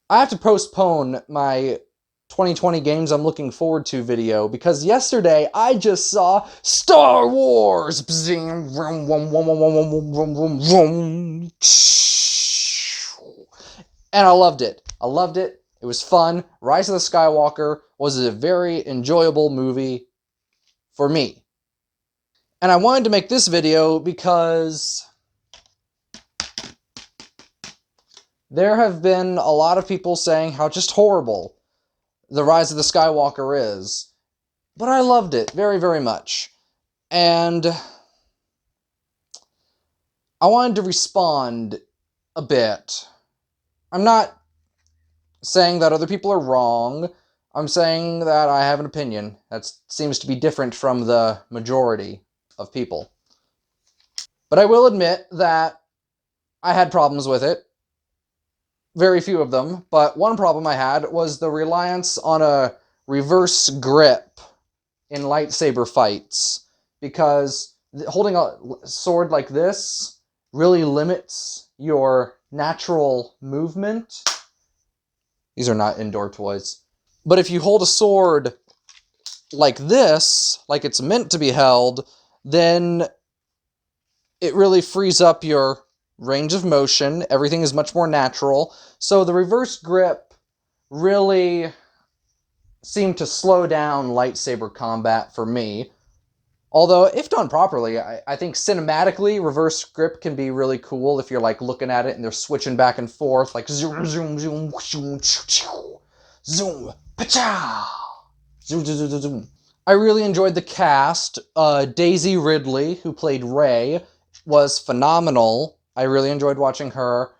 I have to postpone my 2020 games I'm looking forward to video because yesterday I just saw Star Wars. And I loved it. I loved it. It was fun. Rise of the Skywalker was a very enjoyable movie for me. And I wanted to make this video because there have been a lot of people saying how just horrible The Rise of the Skywalker is. But I loved it very, very much. And I wanted to respond a bit. I'm not saying that other people are wrong. I'm saying that I have an opinion that seems to be different from the majority of people. But I will admit that I had problems with it. Very few of them, but one problem I had was the reliance on a reverse grip in lightsaber fights, because holding a sword like this really limits your natural movement. These are not indoor toys. But if you hold a sword like this, like it's meant to be held, then it really frees up your range of motion. Everything is much more natural. So the reverse grip really seemed to slow down lightsaber combat for me. Although, if done properly, I think cinematically, reverse grip can be really cool if you're, like, looking at it and they're switching back and forth, like, zoom, zoom, zoom, zoom, zoom, pa-chow, zoom, zoom, zoom, zoom. I really enjoyed the cast. Daisy Ridley, who played Rey, was phenomenal. I really enjoyed watching her.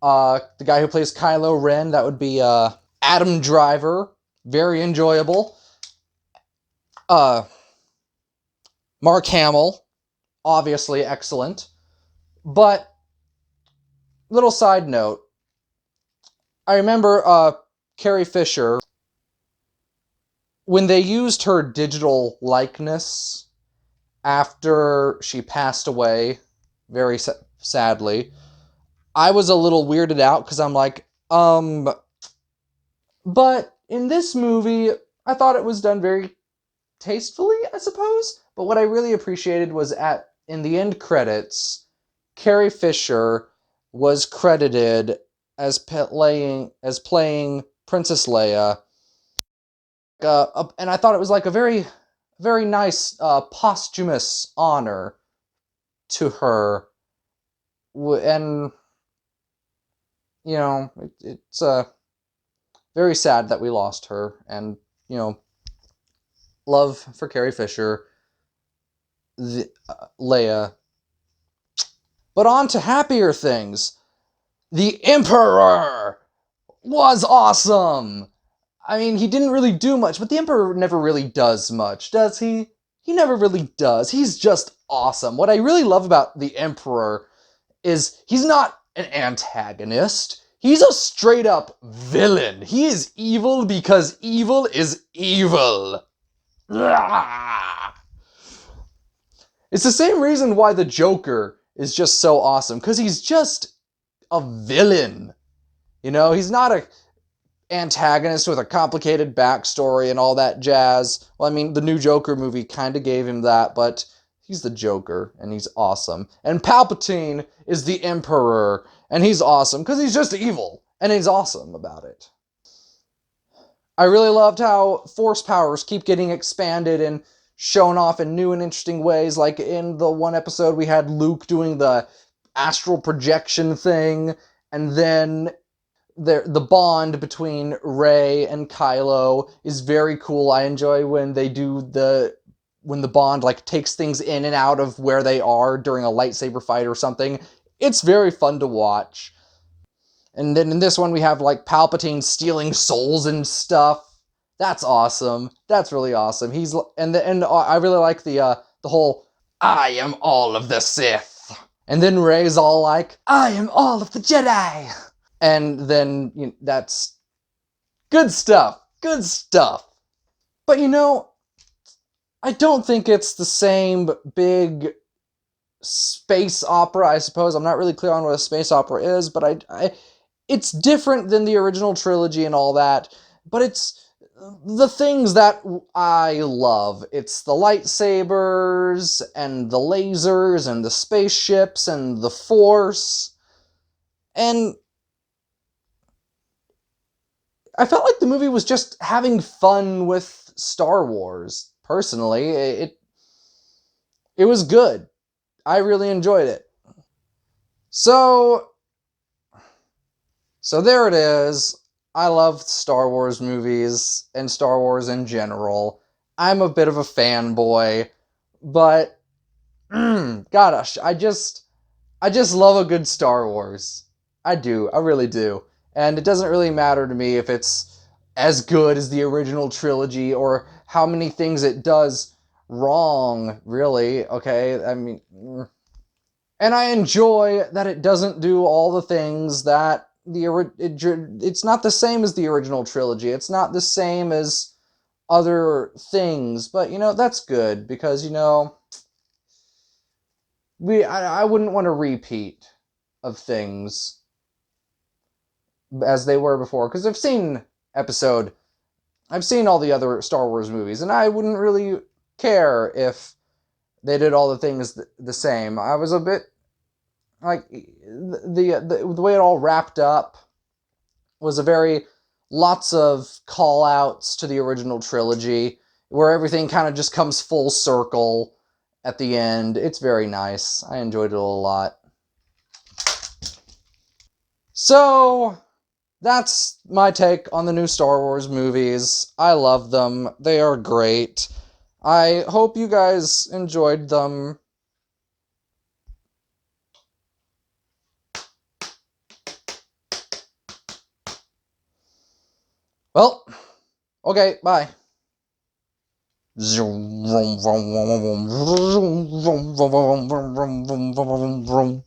The guy who plays Kylo Ren, that would be Adam Driver. Very enjoyable. Mark Hamill, obviously excellent. But, little side note, I remember Carrie Fisher, when they used her digital likeness after she passed away, very sadly, I was a little weirded out because I'm like, but in this movie, I thought it was done very tastefully, I suppose. But what I really appreciated was in the end credits, Carrie Fisher was credited as playing Princess Leia, and I thought it was like a very, very nice posthumous honor to her, and you know, it's very sad that we lost her, and you know, love for Carrie Fisher, Leia. But on to happier things. The Emperor was awesome! I mean, he didn't really do much, but the Emperor never really does much, does he? He never really does. He's just awesome. What I really love about the Emperor is he's not an antagonist. He's a straight-up villain. He is evil because evil is evil. It's the same reason why the Joker is just so awesome, because he's just a villain. You know, he's not a antagonist with a complicated backstory and all that jazz. Well, I mean, the new Joker movie kind of gave him that, but he's the Joker, and he's awesome. And Palpatine is the Emperor, and he's awesome, because he's just evil, and he's awesome about it. I really loved how Force powers keep getting expanded and shown off in new and interesting ways. Like in the one episode, we had Luke doing the astral projection thing, and then the bond between Rey and Kylo is very cool. I enjoy when they do when the bond like takes things in and out of where they are during a lightsaber fight or something. It's very fun to watch. And then in this one we have like Palpatine stealing souls and stuff. That's awesome. That's really awesome. And I really like the whole "I am all of the Sith," and then Rey's all like, "I am all of the Jedi." And then that's good stuff. Good stuff. But I don't think it's the same big space opera, I suppose. I'm not really clear on what a space opera is, but it's different than the original trilogy and all that, but it's the things that I love. It's the lightsabers and the lasers and the spaceships and the Force. And I felt like the movie was just having fun with Star Wars. Personally, it was good. I really enjoyed it. So So there it is. I love Star Wars movies and Star Wars in general. I'm a bit of a fanboy, but gosh, I just love a good Star Wars. I do. I really do. And it doesn't really matter to me if it's as good as the original trilogy or how many things it does wrong, really. Okay? I mean, and I enjoy that it doesn't do all the things that it's not the same as the original trilogy. It's not the same as other things, but that's good because I wouldn't want a repeat of things as they were before because episode I've seen all the other Star Wars movies and I wouldn't really care if they did all the things the same. I was a bit like the way it all wrapped up was a very lots of call outs to the original trilogy where everything kind of just comes full circle at the end. It's very nice. I enjoyed it a lot. So that's my take on the new Star Wars movies. I love them. They are great. I hope you guys enjoyed them. Well, okay, bye. Zoom, vroom, vroom, vroom, vroom, vroom, vroom, vroom, vroom, vroom, vroom, vroom, vroom.